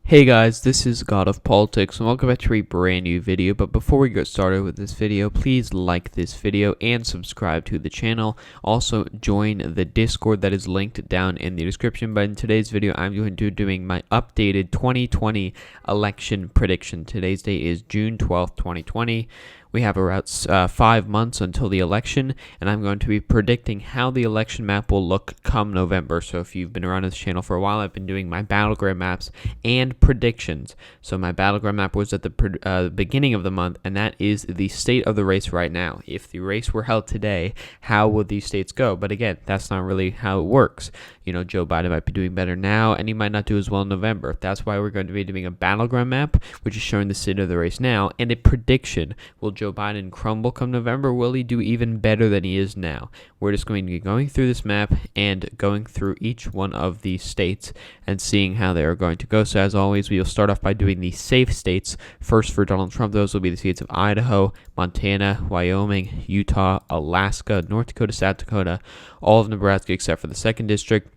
Hey guys, this is God of Politics and welcome back to a brand new video. But before we get started with this video, please like this video and subscribe to the channel. Also join the Discord that is linked down in the description. But in today's video, I'm going to be doing my updated 2020 election prediction. Today's date is June 12th, 2020. We have around 5 months until the election, and I'm going to be predicting how the election map will look come November. So if you've been around this channel for a while, I've been doing my battleground maps and predictions. So my battleground map was at the beginning of the month, and that is the state of the race right now. If the race were held today, how would these states go? But again, that's not really how it works. You know, Joe Biden might be doing better now, and he might not do as well in November. That's why we're going to be doing a battleground map, which is showing the state of the race now, and a prediction. Will Joe Biden crumble come November? Will he do even better than he is now? We're just going to be going through this map and going through each one of these states and seeing how they are going to go. So as always, we will start off by doing the safe states. First for Donald Trump, those will be the states of Idaho, Montana, Wyoming, Utah, Alaska, North Dakota, South Dakota, all of Nebraska except for the 2nd District,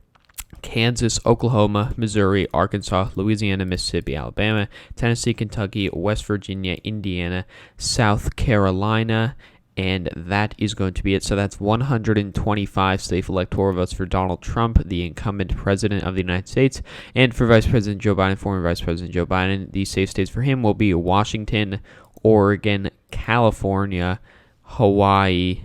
Kansas, Oklahoma, Missouri, Arkansas, Louisiana, Mississippi, Alabama, Tennessee, Kentucky, West Virginia, Indiana, South Carolina, and that is going to be it. So that's 125 safe electoral votes for Donald Trump, the incumbent president of the United States. And for Vice President Joe Biden, former Vice President Joe Biden, the safe states for him will be Washington, Oregon, California, Hawaii,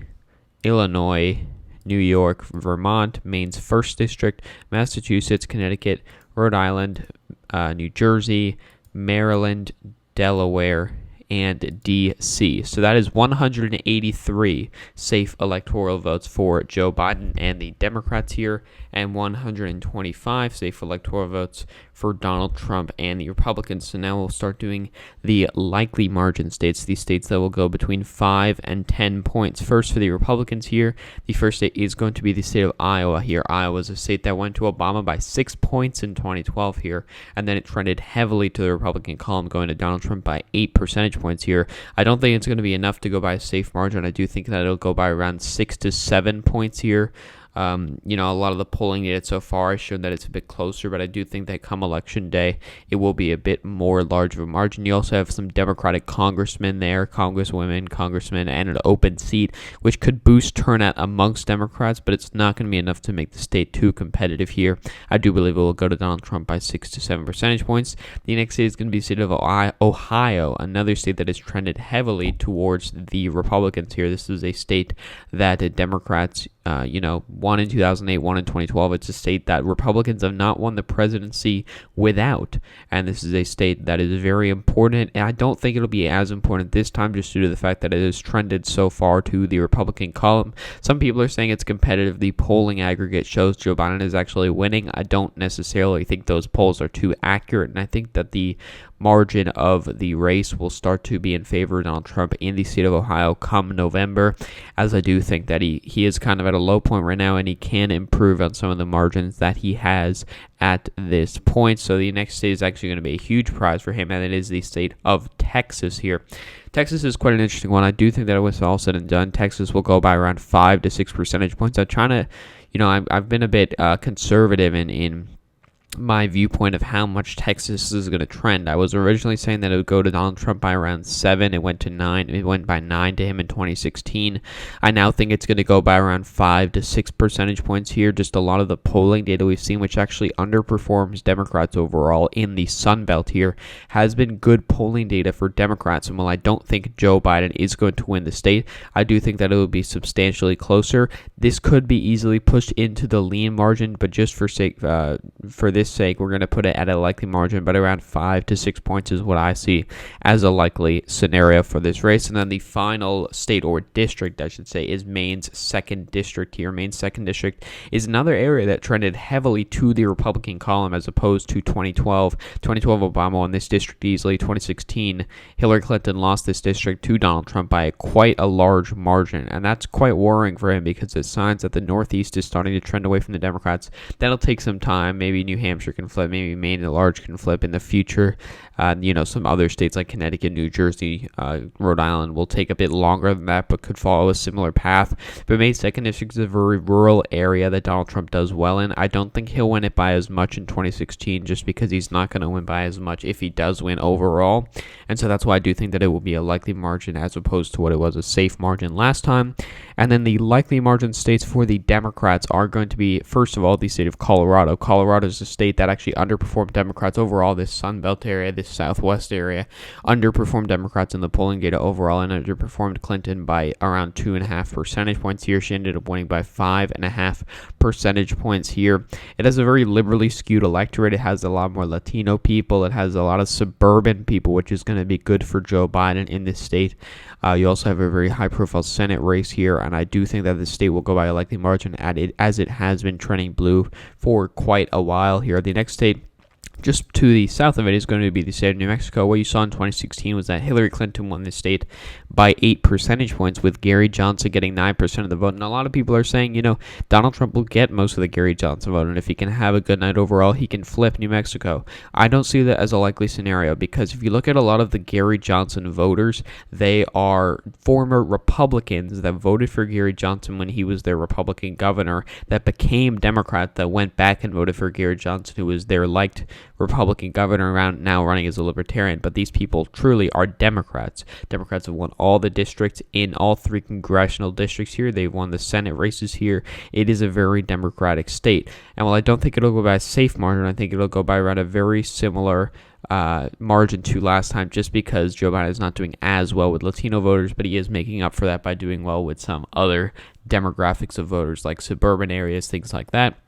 Illinois, New York, Vermont, Maine's 1st District, Massachusetts, Connecticut, Rhode Island, New Jersey, Maryland, Delaware, and D.C. So that is 183 safe electoral votes for Joe Biden and the Democrats here, and 125 safe electoral votes for Donald Trump and the Republicans. So now we'll start doing the likely margin states, the states that will go between 5 and 10 points. First for the Republicans here, the first state is going to be the state of Iowa here. Iowa is a state that went to Obama by 6 points in 2012 here, and then it trended heavily to the Republican column, going to Donald Trump by 8 percentage points here. I don't think it's going to be enough to go by a safe margin. I do think that it'll go by around 6 to 7 points here. You know, a lot of the polling data so far has shown that it's a bit closer, but I do think that come election day, it will be a bit more large of a margin. You also have some Democratic congressmen there, congresswomen, congressmen, and an open seat, which could boost turnout amongst Democrats, but it's not going to be enough to make the state too competitive here. I do believe it will go to Donald Trump by 6 to 7 percentage points. The next state is going to be the state of Ohio, another state that has trended heavily towards the Republicans here. This is a state that Democrats won in 2008, won in 2012. It's a state that Republicans have not won the presidency without, and this is a state that is very important. And I don't think it'll be as important this time, just due to the fact that it has trended so far to the Republican column. Some people are saying it's competitive. The polling aggregate shows Joe Biden is actually winning. I don't necessarily think those polls are too accurate, and I think that the margin of the race will start to be in favor of Donald Trump in the state of Ohio come November, as I do think that he is kind of at a low point right now, and he can improve on some of the margins that he has at this point. So the next state is actually going to be a huge prize for him, and it is the state of Texas here. Texas is quite an interesting one. I do think that when it's all said and done, Texas will go by around 5 to 6 percentage points. I'm trying to, I've been a bit conservative in my viewpoint of how much Texas is going to trend. I was originally saying that it would go to Donald Trump by around 7. It went to 9. It went by 9 to him in 2016. I now think it's going to go by around 5 to 6 percentage points here. Just a lot of the polling data we've seen, which actually underperforms Democrats overall in the Sun Belt here, has been good polling data for Democrats. And while I don't think Joe Biden is going to win the state, I do think that it will be substantially closer. This could be easily pushed into the lean margin, but just for this sake, we're going to put it at a likely margin, but around 5 to 6 points is what I see as a likely scenario for this race. And then the final state, or district, I should say, is Maine's 2nd District here. Maine's 2nd District is another area that trended heavily to the Republican column as opposed to 2012. 2012, Obama won this district easily. 2016, Hillary Clinton lost this district to Donald Trump by quite a large margin, and that's quite worrying for him because it signs that the Northeast is starting to trend away from the Democrats. That'll take some time. Maybe New Hampshire Hampshire can flip, maybe Maine at large can flip in the future. Some other states like Connecticut, New Jersey, Rhode Island will take a bit longer than that, but could follow a similar path. But Maine's 2nd district is a very rural area that Donald Trump does well in. I don't think he'll win it by as much in 2016, just because he's not going to win by as much if he does win overall. And so that's why I do think that it will be a likely margin as opposed to what it was a safe margin last time. And then the likely margin states for the Democrats are going to be, first of all, the state of Colorado. Colorado is a state that actually underperformed Democrats overall. This Sun Belt area, this Southwest area, underperformed Democrats in the polling data overall and underperformed Clinton by around 2.5 percentage points here. She ended up winning by 5.5 percentage points here. It has a very liberally skewed electorate. It has a lot more Latino people. It has a lot of suburban people, which is going to be good for Joe Biden in this state. You also have a very high-profile Senate race here, and I do think that the state will go by a likely margin as it has been trending blue for quite a while here. The next state just to the south of it is going to be the state of New Mexico. What you saw in 2016 was that Hillary Clinton won the state by 8 percentage points, with Gary Johnson getting 9% of the vote. And a lot of people are saying, Donald Trump will get most of the Gary Johnson vote, and if he can have a good night overall, he can flip New Mexico. I don't see that as a likely scenario, because if you look at a lot of the Gary Johnson voters, they are former Republicans that voted for Gary Johnson when he was their Republican governor, that became Democrat, that went back and voted for Gary Johnson, who was their liked Republican governor, around now running as a Libertarian. But these people truly are Democrats. Democrats have won all the districts in all 3 congressional districts here. They've won the Senate races here. It is a very Democratic state. And while I don't think it'll go by a safe margin, I think it'll go by around a very similar margin to last time, just because Joe Biden is not doing as well with Latino voters, but he is making up for that by doing well with some other demographics of voters, like suburban areas, things like that.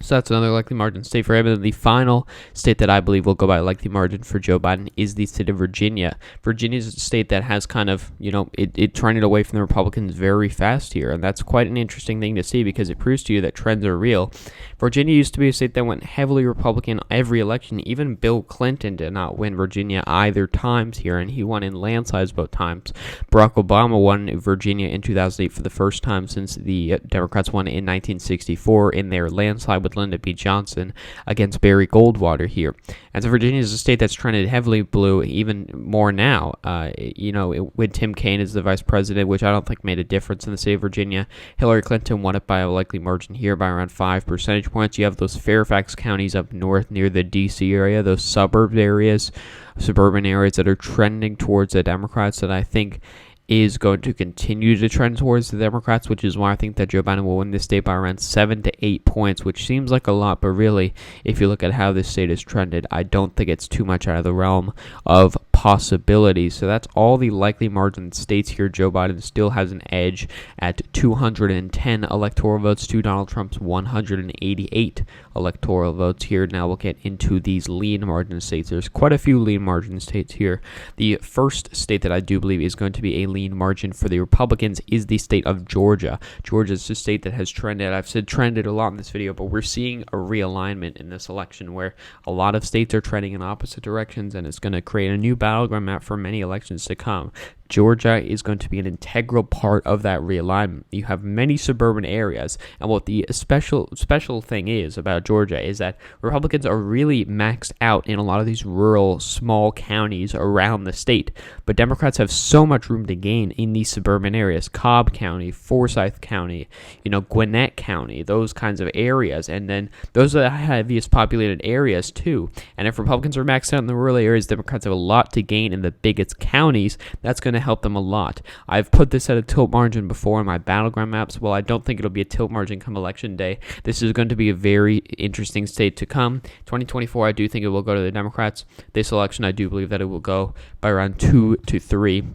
So that's another likely margin state for him. And then the final state that I believe will go by a likely margin for Joe Biden is the state of Virginia. Virginia is a state that has kind of, it trended away from the Republicans very fast here. And that's quite an interesting thing to see, because it proves to you that trends are real. Virginia used to be a state that went heavily Republican every election. Even Bill Clinton did not win Virginia either times here, and he won in landslides both times. Barack Obama won Virginia in 2008 for the first time since the Democrats won in 1964 in their landslide with Lyndon B. Johnson against Barry Goldwater here. And so Virginia is a state that's trended heavily blue, even more now. With Tim Kaine as the vice president, which I don't think made a difference in the state of Virginia. Hillary Clinton won it by a likely margin here by around 5 percentage points. You have those Fairfax counties up north near the D.C. area, those suburban areas that are trending towards the Democrats, that I think is going to continue to trend towards the Democrats, which is why I think that Joe Biden will win this state by around 7 to 8 points, which seems like a lot, but really, if you look at how this state has trended, I don't think it's too much out of the realm of possibilities. So that's all the likely margin states here. Joe Biden still has an edge at 210 electoral votes to Donald Trump's 188 electoral votes here. Now we'll get into these lean margin states. There's quite a few lean margin states here. The first state that I do believe is going to be a lean margin for the Republicans is the state of Georgia. Georgia is a state that has trended. I've said trended a lot in this video, but we're seeing a realignment in this election where a lot of states are trending in opposite directions, and it's going to create a new battleground map for many elections to come. Georgia is going to be an integral part of that realignment. You have many suburban areas, and what the special thing is about Georgia is that Republicans are really maxed out in a lot of these rural, small counties around the state, but Democrats have so much room to gain in these suburban areas. Cobb County, Forsyth County, Gwinnett County, those kinds of areas, and then those are the heaviest populated areas too. And if Republicans are maxed out in the rural areas, Democrats have a lot to gain in the biggest counties. That's going to help them a lot. I've put this at a tilt margin before in my battleground maps. Well, I don't think it'll be a tilt margin come election day. This is going to be a very interesting state to come. 2024, I do think it will go to the Democrats. This election, I do believe that it will go by around 2 to 3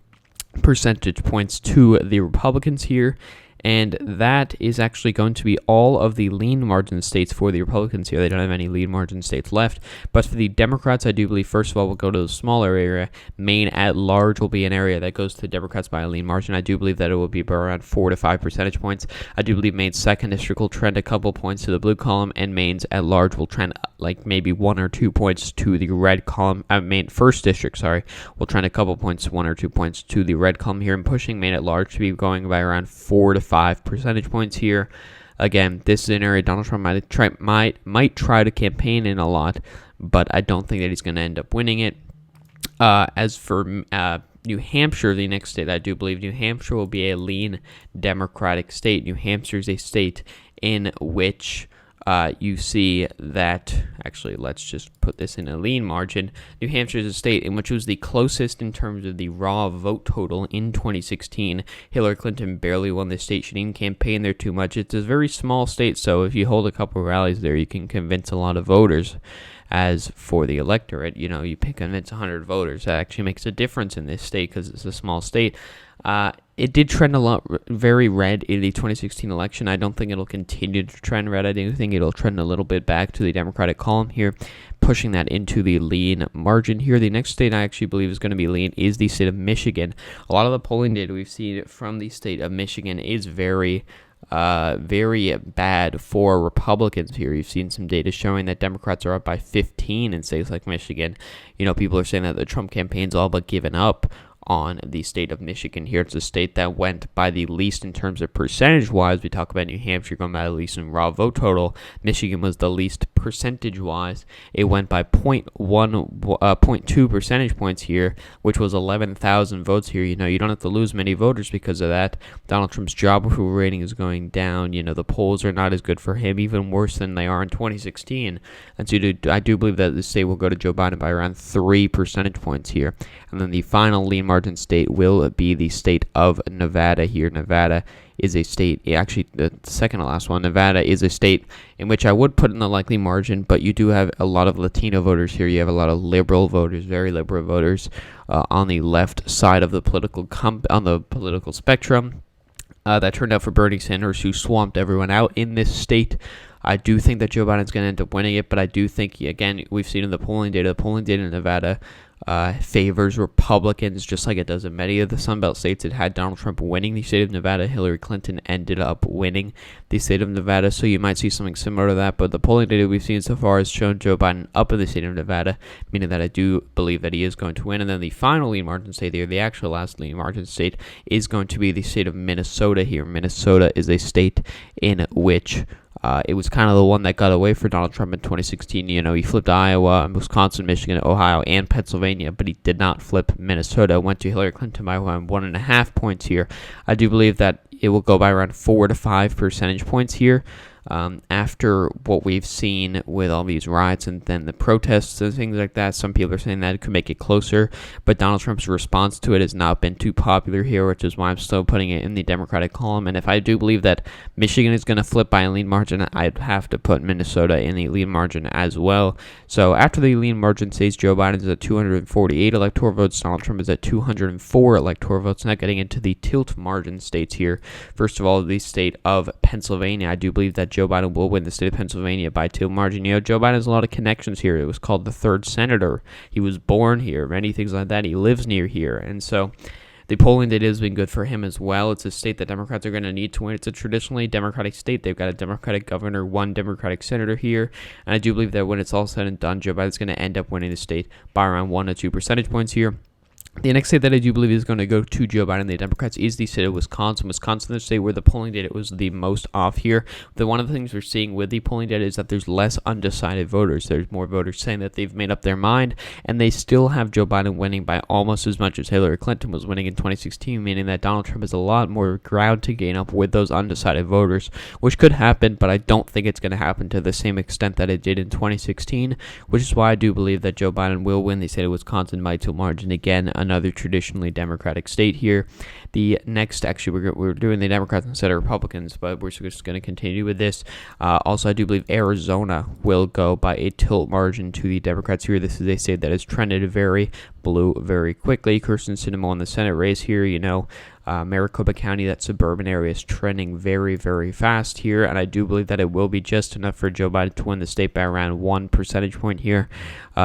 percentage points to the Republicans here. And that is actually going to be all of the lean margin states for the Republicans here. They don't have any lean margin states left. But for the Democrats, I do believe, first of all, we'll go to the smaller area. Maine at large will be an area that goes to the Democrats by a lean margin. I do believe that it will be by around 4 to 5 percentage points. I do believe Maine's second district will trend a couple points to the blue column, and Maine's at large will trend like maybe 1 or 2 points to the red column. Maine first district, will trend a couple points, 1 or 2 points to the red column here, and pushing Maine at large to be going by around 4 to 5 percentage points here. Again, this is an area Donald Trump might try to campaign in a lot, but I don't think that he's going to end up winning it. As for New Hampshire, the next state, I do believe New Hampshire will be a lean Democratic state. New Hampshire is a state in which you see that, actually, let's just put this in a lean margin. New Hampshire is a state in which it was the closest in terms of the raw vote total in 2016. Hillary Clinton barely won the state. She didn't campaign there too much. It's a very small state, so if you hold a couple rallies there, you can convince a lot of voters. As for the electorate, you can convince 100 voters. That actually makes a difference in this state because it's a small state. It did trend a lot very red in the 2016 election. I don't think it'll continue to trend red. I do think it'll trend a little bit back to the Democratic column here, pushing that into the lean margin here. The next state I actually believe is going to be lean is the state of Michigan. A lot of the polling data we've seen from the state of Michigan is very bad for Republicans here. You've seen some data showing that Democrats are up by 15 in states like Michigan. People are saying that the Trump campaign's all but given up on the state of Michigan here. It's a state that went by the least in terms of percentage-wise. We talk about New Hampshire going by the least in raw vote total. Michigan was the least percentage-wise. It went by 0.2 percentage points here, which was 11,000 votes here. You don't have to lose many voters because of that. Donald Trump's job approval rating is going down. The polls are not as good for him, even worse than they are in 2016. And so I do believe that the state will go to Joe Biden by around 3 percentage points here. And then the final lean margin state will be the state of Nevada here. Nevada is a state, actually the second to last one, Nevada is a state in which I would put in the likely margin, but you do have a lot of Latino voters here. You have a lot of liberal voters, very liberal voters on the left side of the political spectrum that turned out for Bernie Sanders, who swamped everyone out in this state. I do think that Joe Biden's going to end up winning it, but I do think, again, we've seen in the polling data in Nevada favors Republicans, just like it does in many of the Sunbelt states. It had Donald Trump winning the state of Nevada. Hillary Clinton ended up winning the state of Nevada, so you might see something similar to that. But the polling data we've seen so far has shown Joe Biden up in the state of Nevada, meaning that I do believe that he is going to win. And then the final lean margin state there, the actual last lean margin state, is going to be the state of Minnesota here. Minnesota is a state in which it was kind of the one that got away for Donald Trump in 2016. He flipped Iowa, Wisconsin, Michigan, Ohio, and Pennsylvania, but he did not flip Minnesota. Went to Hillary Clinton by around 1.5 points here. I do believe that it will go by around 4 to 5 percentage points here. After what we've seen with all these riots and then the protests and things like that, some people are saying that it could make it closer, but Donald Trump's response to it has not been too popular here, which is why I'm still putting it in the Democratic column. And if I do believe that Michigan is going to flip by a lean margin, I'd have to put Minnesota in the lean margin as well. So after the lean margin states, Joe Biden is at 248 electoral votes, Donald Trump is at 204 electoral votes. Now getting into the tilt margin states here. First of all, the state of Pennsylvania. I do believe that Joe Biden will win the state of Pennsylvania by tilt margin. Joe Biden has a lot of connections here. It was called the third senator. He was born here, many things like that. He lives near here. And so the polling data has been good for him as well. It's a state that Democrats are going to need to win. It's a traditionally Democratic state. They've got a Democratic governor, one Democratic senator here. And I do believe that when it's all said and done, Joe Biden's going to end up winning the state by around 1 to 2 percentage points here. The next state that I do believe is going to go to Joe Biden and the Democrats is the state of Wisconsin. Wisconsin is the state where the polling data was the most off here. One of the things we're seeing with the polling data is that there's less undecided voters. There's more voters saying that they've made up their mind, and they still have Joe Biden winning by almost as much as Hillary Clinton was winning in 2016, meaning that Donald Trump has a lot more ground to gain up with those undecided voters, which could happen, but I don't think it's going to happen to the same extent that it did in 2016, which is why I do believe that Joe Biden will win the state of Wisconsin by tilt margin again. Another traditionally Democratic state here. The next, actually, we're doing the Democrats instead of Republicans, but we're just going to continue with this. Also, I do believe Arizona will go by a tilt margin to the Democrats here. This is a state that has trended very blue very quickly. Kyrsten Sinema won the Senate race here. Maricopa County, that suburban area, is trending very, very fast here, and I do believe that it will be just enough for Joe Biden to win the state by around 1 percentage point here.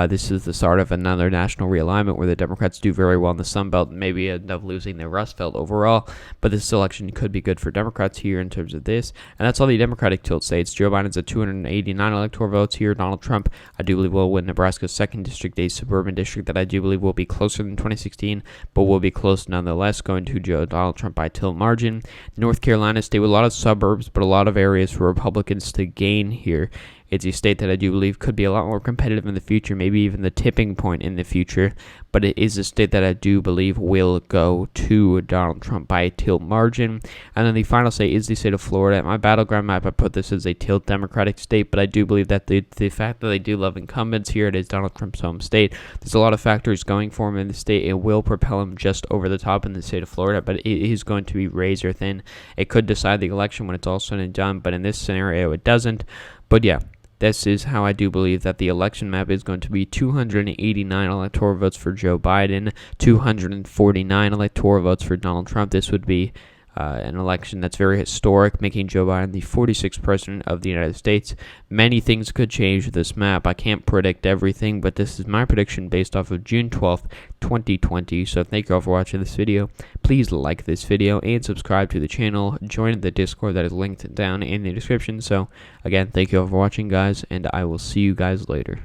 This is the start of another national realignment where the Democrats do very well in the Sun Belt and maybe end up losing the Rust Belt overall, but this election could be good for Democrats here in terms of this, and that's all the Democratic tilt states. Joe Biden's at 289 electoral votes here. Donald Trump, I do believe, will win Nebraska's 2nd district, a suburban district that I do believe will be closer than 2016, but will be close nonetheless, going to Donald Trump by a tilt margin. North Carolina state with a lot of suburbs, but a lot of areas for Republicans to gain here. It's a state that I do believe could be a lot more competitive in the future, maybe even the tipping point in the future, but it is a state that I do believe will go to Donald Trump by a tilt margin. And then the final state is the state of Florida. At my battleground map, I put this as a tilt Democratic state, but I do believe that the fact that they do love incumbents here, it is Donald Trump's home state. There's a lot of factors going for him in the state. It will propel him just over the top in the state of Florida, but it is going to be razor thin. It could decide the election when it's all said and done, but in this scenario, it doesn't. But yeah, this is how I do believe that the election map is going to be 289 electoral votes for Joe Biden, 249 electoral votes for Donald Trump. This would be an election that's very historic, making Joe Biden the 46th president of the United States. Many things could change with this map. I can't predict everything, but this is my prediction based off of June 12th, 2020. So thank you all for watching this video. Please like this video and subscribe to the channel. Join the Discord that is linked down in the description. So again, thank you all for watching, guys, and I will see you guys later.